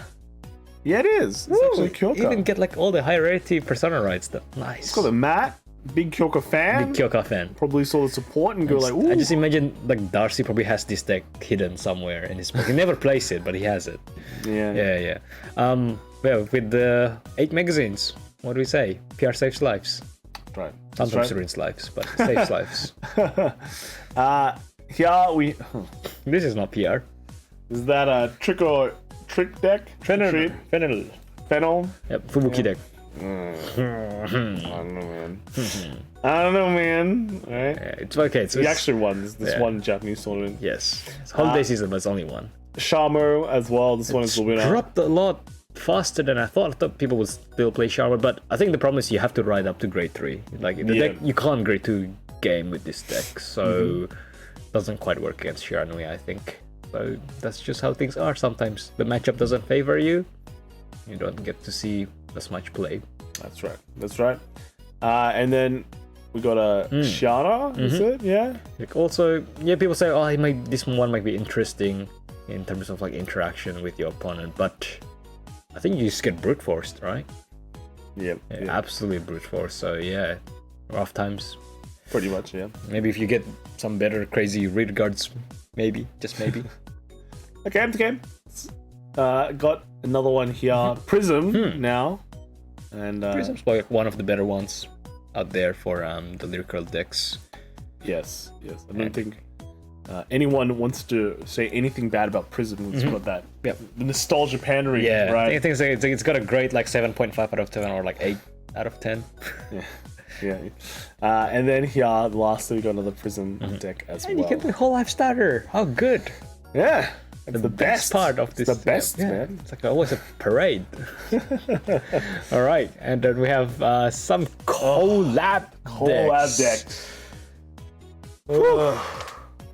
yeah, it is. It's actually Kyoka. Even get like all the high rarity persona rights. Though. Nice. It's got a Matt, big Kyoka fan. Big Kyoka fan. Probably saw the support and go like, ooh. I just imagine like Darcy probably has this deck hidden somewhere in his book. He never plays it, but he has it. Yeah. Well, with the 8 magazines, what do we say? PR saves lives. Right. Sometimes ruins lives, but saves lives. Here we. This is not PR. Is that a trick deck? Fennel. Fennel? Yep, Fubuki deck. I don't know, man. All right. Yeah, it's okay. It's The actual ones. This yeah. one Japanese tournament. Yes. It's holiday season, but it's only one. Shamo as well. This one is the winner. Dropped a lot faster than I thought. I thought people would still play Sharma, but I think the problem is you have to ride up to grade 3. Like in the deck, you can't grade 2 game with this deck, so doesn't quite work against Shiranui, I think. So that's just how things are sometimes. The matchup doesn't favor you. You don't get to see as much play. That's right. And then we got a Shiana, is it? Yeah. Like also, yeah, people say, oh, this one might be interesting in terms of like interaction with your opponent, but I think you just get brute forced, right? Yeah. Absolutely brute force. So yeah, rough times. Pretty much, yeah. Maybe if you get some better crazy rear guards, maybe, just maybe. Okay. Got another one here. Prism now. And Prism's like one of the better ones out there for the lyrical decks. yes. I don't think anyone wants to say anything bad about Prism. It's got that Yep. the nostalgia pandering, Yeah, right? I think it's got a great like 7.5 out of 10 or like 8 out of 10. Yeah. And then here, lastly, we got another Prism deck as And well. you get the whole life starter. How good! Yeah, it's the Best part of this. It's the best, yeah, man. It's like always a parade. All right, and then we have some collab deck.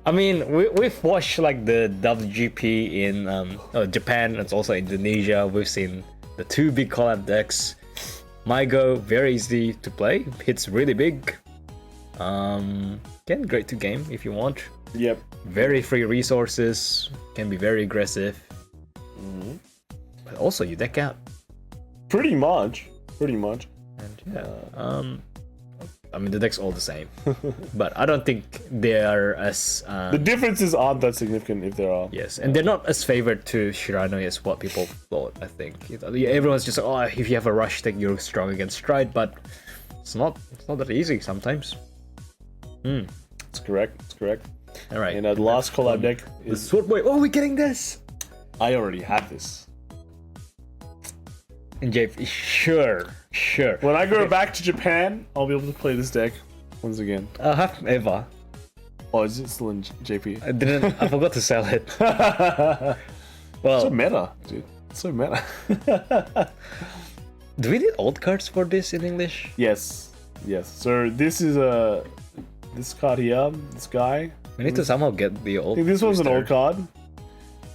I mean, we've watched like the WGP in Japan. It's also Indonesia. We've seen the 2 big collab decks. MyGo, very easy to play. Hits really big. Again, great to game if you want. Yep. Very free resources. Can be very aggressive. But also you deck out. Pretty much. And yeah. I mean the deck's all the same. But I don't think they are as The differences aren't that significant if there are. yes, and they're not as favored to Shiranui as what people thought, I think. Everyone's just like, oh, if you have a rush deck, you're strong against Stride, but it's not that easy sometimes. It's correct. All right. And the last collab deck the is... Sword Boy. Oh, we're getting this! I already have this. And Jay, sure. When I go back to Japan, I'll be able to play this deck once again. I have Eva. Oh, is it still in JP? I forgot to sell it. Well, So meta, dude. So meta. do we need old cards for this in English? Yes. So this is this card here, this guy. We need to somehow get the I old. think this one's an old card.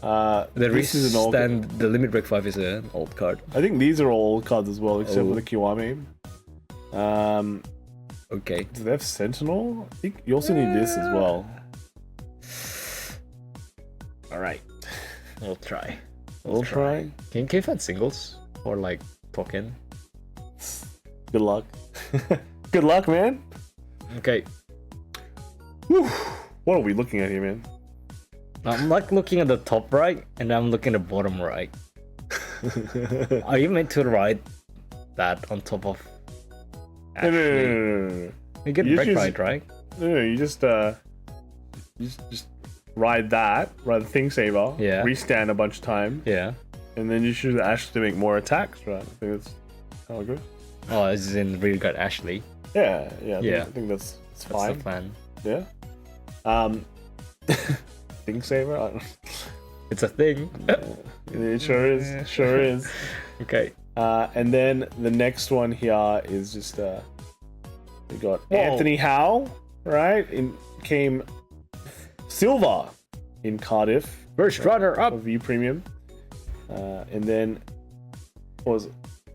The this is an old. and the Limit Break 5 is an old card. I think these are all old cards as well, except for the Kiwami. Okay. Do they have Sentinel? I think you also need this as well. Alright. We'll try. We'll try. Can you find singles? Or like token? Good luck. Good luck, man. Okay. Whew. What are we looking at here, man? I'm like looking at the top right and I'm looking at the bottom right. Are you meant to write that on top of No. You get You break just- right? No, you just ride the thing saver, Yeah. restand a bunch of time, Yeah. and then you choose Ash to make more attacks, right? I think that's how it goes. Oh, this is in really good Ashley. Yeah. I Yeah. think that's That's fine. the plan. Yeah. Thing saver. I don't... It's a thing. It sure is. Okay. And then the next one here is just we got Whoa. Anthony Howe, right? Came silver in Cardiff First runner up. of V Premium, and then was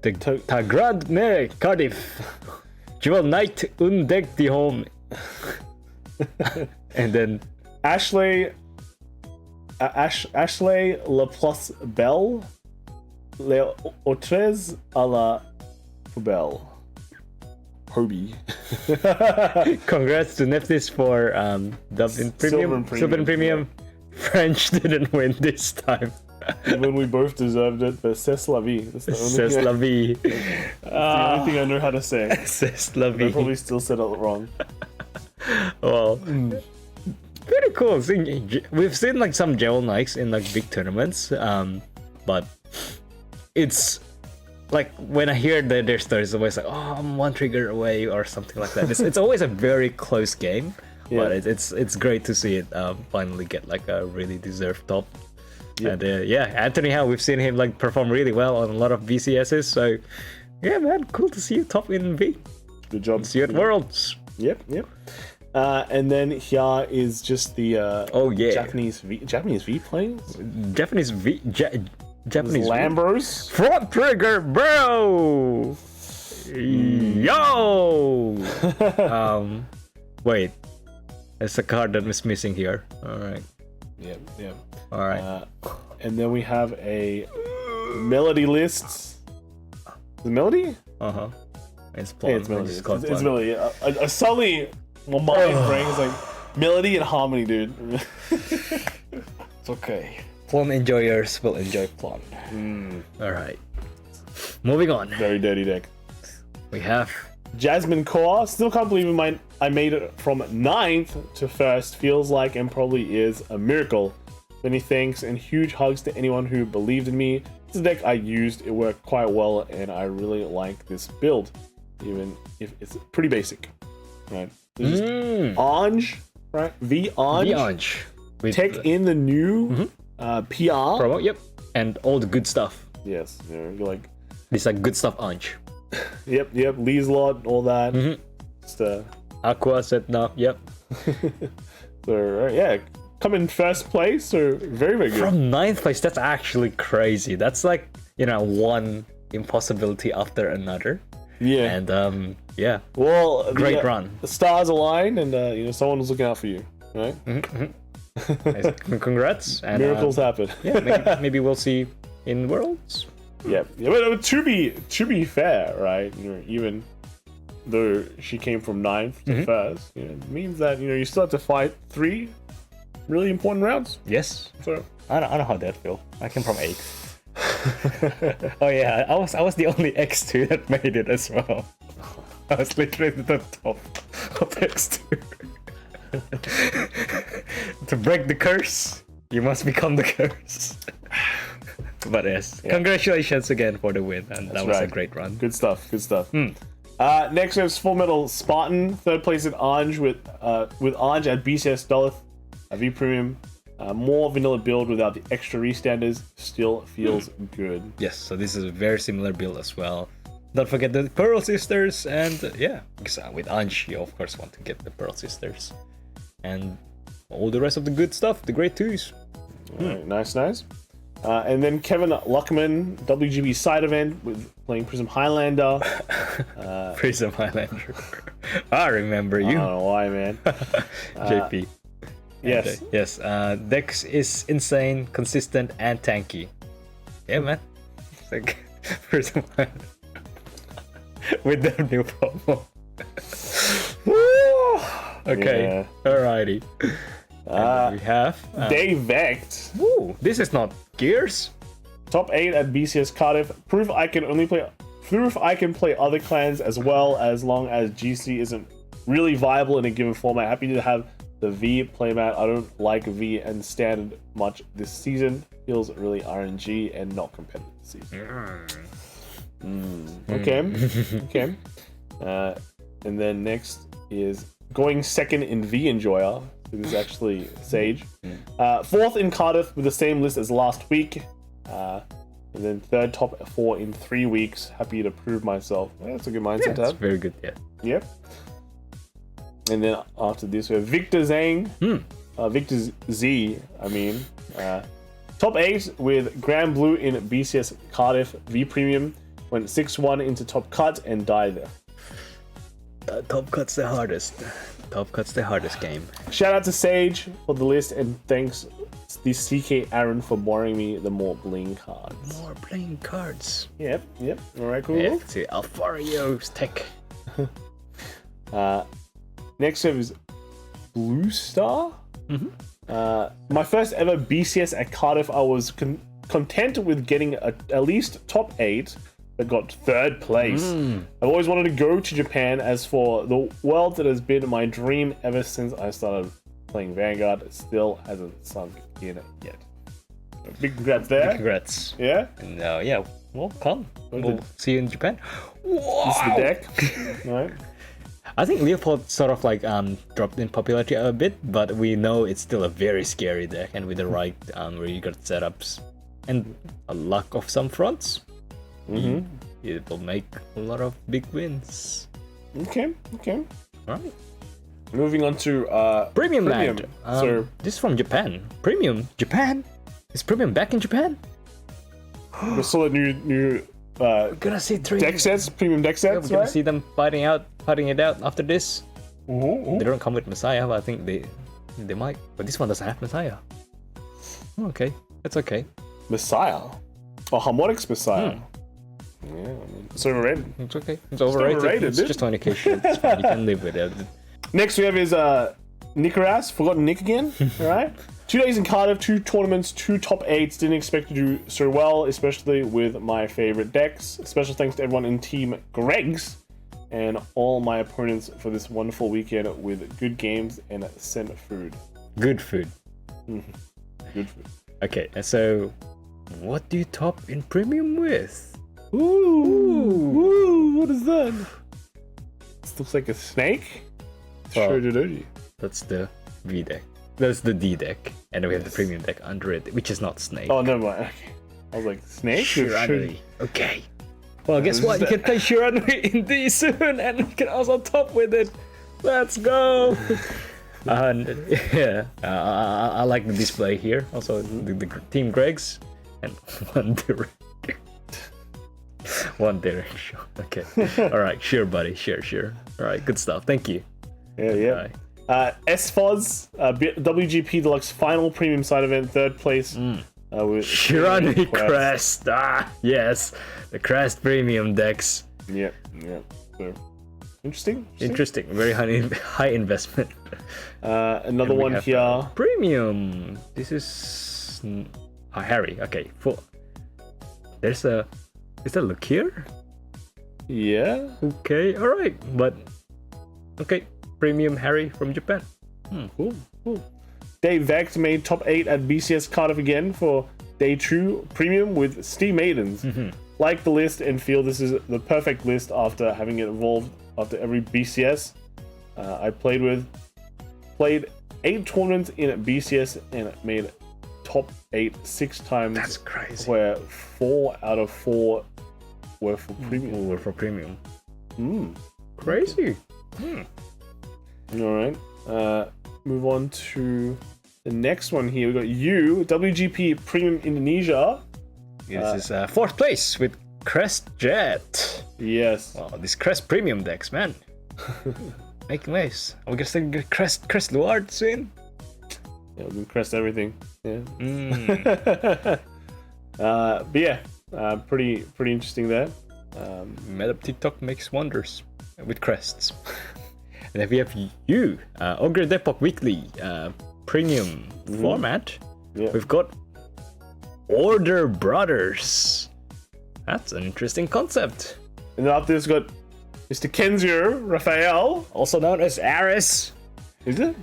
The Tagrad Mere Cardiff. Jewel Knight Undek the home. And then Ashley Laplace Bell Les Autres à la Poubelle. Hobie. congrats to Nephthys for Dublin Premium. Silver and Premium, French didn't win this time. When we both deserved it, but c'est la vie. That's the only C'est thing la vie. the only thing I know how to say. C'est la I vie. probably still said it wrong. Well, very cool. We've seen like some Jewel Knights in like big tournaments, but it's like when I hear their stories, it's always like, oh, I'm one trigger away or something like that. It's always a very close game, but it's great to see it finally get like a really deserved top. Yeah. And Anthony Howe, we've seen him like perform really well on a lot of VCSs. So yeah, man, cool to see you top in V. Good job. See you at Worlds. Yep. And then here is just the Japanese V planes. Japanese Japanese Lambros. front trigger, bro. Yo. Wait, there's a card that was missing here. All right. Yep. All right. And then we have a melody list. The melody? It's Yeah, Plum. it's melody. It's called It's Plum. melody. A suddenly, my mind brain is like melody and harmony, dude. It's okay. Plum enjoyers will enjoy Plum. All right. Moving on. Very dirty deck. We have Jasmine Core. Still can't believe I made it from 9th to 1st. Feels like and probably is a miracle. Many thanks and huge hugs to anyone who believed in me. This is a deck I used. It worked quite well, and I really like this build, even if it's pretty basic. Right? This is Ange, right? The Ange. Take in the new PR promo. Yep, and all the good stuff. Yes, you're like It's like good stuff, Ange. Yep, Lyrical, all that. Just, Aqua set up. Yep. So yeah, come in first place. So very, very good. From 9th place, that's actually crazy. That's like, you know, one impossibility after another. Yeah. And yeah. Well, great run. The stars aligned, and you know, someone was looking out for you, right? Congrats. And, miracles happen. Yeah, maybe we'll see in Worlds. Yeah. But to be fair, right? You know, even though she came from 9th to 1st, you know, it means that you still have to fight 3 really important rounds. Yes. So I don't know how that feel. I came from 8th. Oh yeah, I was the only X2 that made it as well. I was literally the top of X2. To break the curse, you must become the curse. But yes, congratulations again for the win, and that was a great run. Good stuff. Next we have Full Metal Spartan, 3rd place at Ange with Ange at BCS Dollar V Premium. More vanilla build without the extra restanders. Still feels good. Yes, so this is a very similar build as well. Don't forget the Pearl Sisters, and yeah, because with Ange you of course want to get the Pearl Sisters. And all the rest of the good stuff, the great 2s. Alright, nice. And then Kevin Luckman, WGB side event with playing Prism Highlander. Prism Highlander. I remember you. I don't know why, man. JP. Yes. Yes. Dex is insane, consistent, and tanky. Yeah, man. It's like Prism Highlander. With the new promo. Okay. Yeah. Alrighty. We have Dave Vect. Woo, this is not Gears. Top 8 at BCS Cardiff. Proof I can play other clans as well, as long as GC isn't really viable in a given format. Happy to have the V playmat. I don't like V and standard much this season. Feels really RNG and not competitive this season. Okay. And then next is going second in V Enjoyer. This is actually Sage. 4th in Cardiff with the same list as last week. And then 3rd top 4 in 3 weeks. Happy to prove myself. That's a good mindset to have. Very good, yeah. Yep. And then after this we have Victor Zhang. Victor Z, I mean. Top 8 with Grand Blue in BCS Cardiff V Premium. Went 6-1 into Top Cut and died there. Top Cut's the hardest. Top Cut's the hardest game. Shout out to Sage for the list, and thanks the CK Aaron for borrowing me the more bling cards. More playing cards. Yep. Alright, cool. Yeah, see, Alfario's tech. Next up is Blue Star. My first ever BCS at Cardiff. I was content with getting at least top 8, but got 3rd place. I've always wanted to go to Japan. As for the world, that has been my dream ever since I started playing Vanguard. It still hasn't sunk in yet. Big congrats there. Big congrats. Yeah? And, yeah, well, come. We'll see you in Japan. Wow. This is the deck. Right. I think Leopold sort of like dropped in popularity a bit, but we know it's still a very scary deck, and with the right really good setups and a luck of some fronts, it will make a lot of big wins. Okay. Alright. Moving on to Premium Land. So this is from Japan. Premium Japan? Is Premium back in Japan? We saw a new we're gonna see 3 deck sets, premium deck sets. We're gonna see them fighting it out after this. They don't come with Messiah, but I think they might. But this one doesn't have Messiah. Okay, that's okay. Messiah? Oh, Harmonix Messiah. Yeah, I mean, it's overrated. It's okay. It's overrated. It's just 20k shit. It's fine. You can live with it. Next we have is Nicolas, Forgotten Nick again. Alright. 2 days in Cardiff, 2 tournaments, 2 top 8s. Didn't expect to do so well, especially with my favorite decks. Special thanks to everyone in Team Greg's and all my opponents for this wonderful weekend with good games and sent food. Good food. Good food. Okay, and so what do you top in premium with? Ooh, what is that? This looks like a snake. Well, Shoujodoji. That's the V deck. That's the D deck. And then we have the premium deck under it, which is not snake. Oh, never mind. Okay. I was like, snake? Shiranui. Okay. Well, guess what? You can play Shiranui in D soon, and you can also top with it. Let's go! And yeah, I like the display here. Also, the Team Greg's and one direct. One direction. Okay. All right. Sure, buddy. Sure. All right. Good stuff. Thank you. Yeah. SFOZ, WGP Deluxe Final Premium Side Event, 3rd place. With Shiranui Crest. Yes. The Crest Premium decks. Yeah. So, interesting. Very high investment. Another one here. Premium. This is Harry. Okay. There's a. Is that look here? Yeah. Okay. All right. But okay. Premium Harry from Japan. Cool. Dave Vex made top 8 at BCS Cardiff again for day 2 premium with Steam Maidens. Like the list and feel this is the perfect list after having it evolved after every BCS I played 8 tournaments in BCS and made top 8 6 times. That's crazy. Where 4 out of 4 were for premium. Crazy. All right. Move on to the next one here. We got WGP Premium Indonesia. This is 4th place with Crest Jet. Yes. Wow, these Crest Premium decks, man. Making waves. Are we gonna see Crest Luard soon? Yeah, we can crest everything. Yeah. But yeah, pretty interesting there. Meta TikTok makes wonders with crests. And then we have Ogre Depok Weekly Premium format. Yeah. We've got Order Brothers. That's an interesting concept. And then after this, got Mr. Kenzio Raphael, Also known as Ares. is it?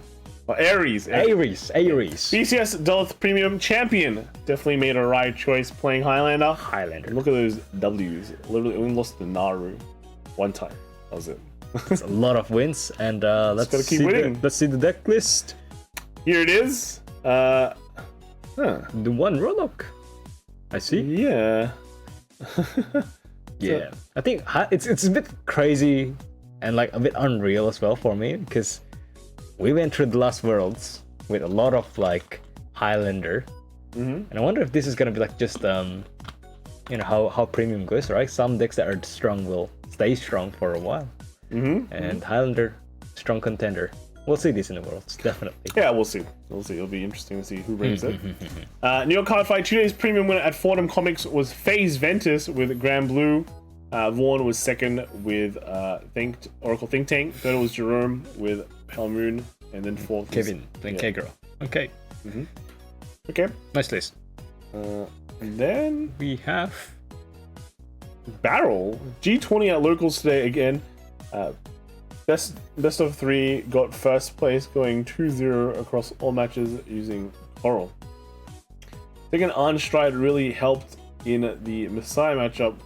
Or Ares. Ares. BCS Duluth Premium Champion. Definitely made a right choice playing Highlander. Look at those W's. Literally only lost to Naru one time. That was it. It's a lot of wins, and let's gotta keep winning. Let's see the deck list. Here it is. The one Rollock. I see. Yeah. Yeah. I think it's a bit crazy and like a bit unreal as well for me, because we went through the last Worlds with a lot of like Highlander, and I wonder if this is gonna be like just how premium goes, right? Some decks that are strong will stay strong for a while. And Highlander, strong contender. We'll see this in the Worlds, definitely. Yeah, we'll see. It'll be interesting to see who brings it. New York Card Fight 2 days premium winner at Fordham Comics was FaZe Ventus with Grand Blue. Vaughn was 2nd with Oracle Think Tank. 3rd was Jerome with Pale Moon. And then 4th Kevin playing Kagero. Okay. Okay. Nice list. And then We have Barrel. G20 at locals today again. Best of 3 got 1st place, going 2-0 across all matches using Coral. Second Arnstride really helped in the Messiah matchup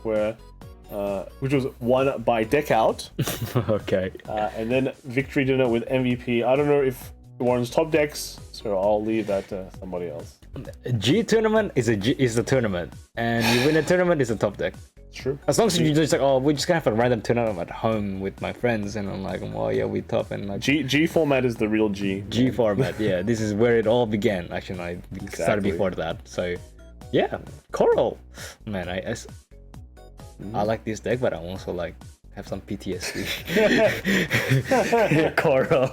which was won by Deck Out. okay. And then Victory Dinner with MVP. I don't know if Warren's top decks, so I'll leave that to somebody else. A G tournament is a tournament, and you win a tournament is a top deck. It's true. As long as you just like, we're just gonna have a random tournament at home with my friends, and I'm like, well, yeah, we top, and like G format is the real G. G format, yeah. This is where it all began. Actually, I started before that. So, yeah, Coral, man, I like this deck, but I also like have some PTSD. Coral.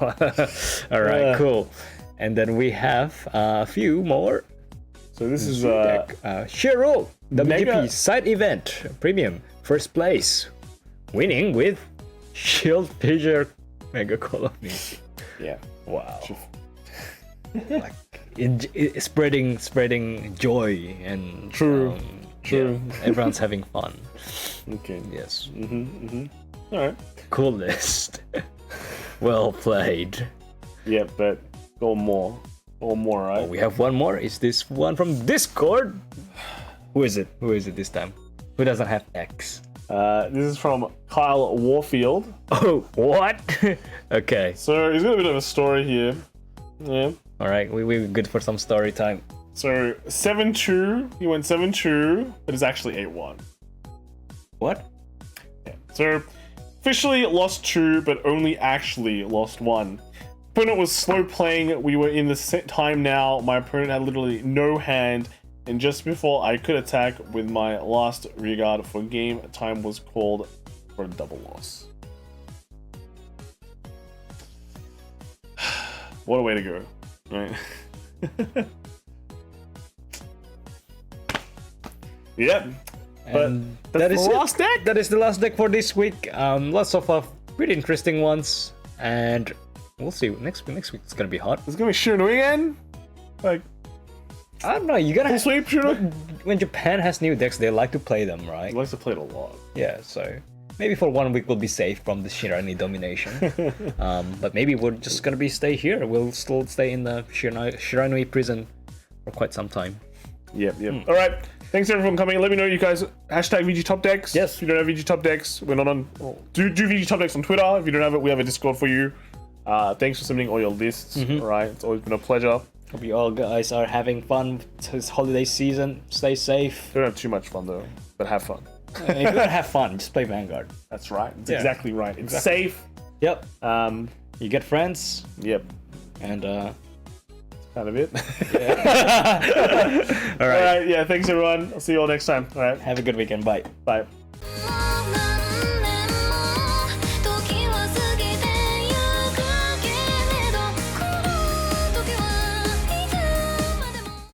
All right, cool. And then we have a few more. So this is Shiro, WGP side event premium, 1st place, winning with Shield Fissure Mega Colony. Yeah. Wow. Like spreading joy and True. Yeah, everyone's having fun. Okay. Yes. All right. Cool list. Well played. Yeah, but go more. Go more, right? Oh, we have one more. Is this one from Discord? Who is it? Who is it this time? Who doesn't have X? This is from Kyle Warfield. Oh, what? Okay. So he's got a bit of a story here. Yeah. All right, we're good for some story time. So 7-2, he went 7-2, but it's actually 8-1. What? Yeah. So officially lost 2, but only actually lost 1. Opponent was slow playing. We were in the set time now. My opponent had literally no hand, and just before I could attack with my last rearguard for game, time was called for a double loss. What a way to go, right? Yep. But And that's is the it. last deck. That is the last deck for this week. Lots of pretty interesting ones, and we'll see. Next week it's gonna be hot. It's gonna be Shiranui again. Like, I don't know. You gotta full sweep Shiranui. when Japan has new decks, they like to play them, right? He likes to play it a lot. Yeah. So maybe for 1 week we'll be safe from the Shiranui domination. But maybe we're just gonna stay here. We'll still stay in the Shiranui prison for quite some time. Yep. All right. Thanks everyone for coming. Let me know you guys. Hashtag VG Top Decks. Yes. If you don't have VG Top Decks, we're not on. Do VG Top Decks on Twitter. If you don't have it, we have a Discord for you. Thanks for submitting all your lists. All right. It's always been a pleasure. Hope you all guys are having fun this holiday season. Stay safe. Don't have too much fun though, but have fun. If you don't have fun, just play Vanguard. That's right. It's Yeah. exactly right. It's safe. Yep. Um. You get friends, Yep. and Kind of it. all right. All right. Yeah. Thanks everyone. I'll see you all next time. All right. Have a good weekend. Bye. Bye.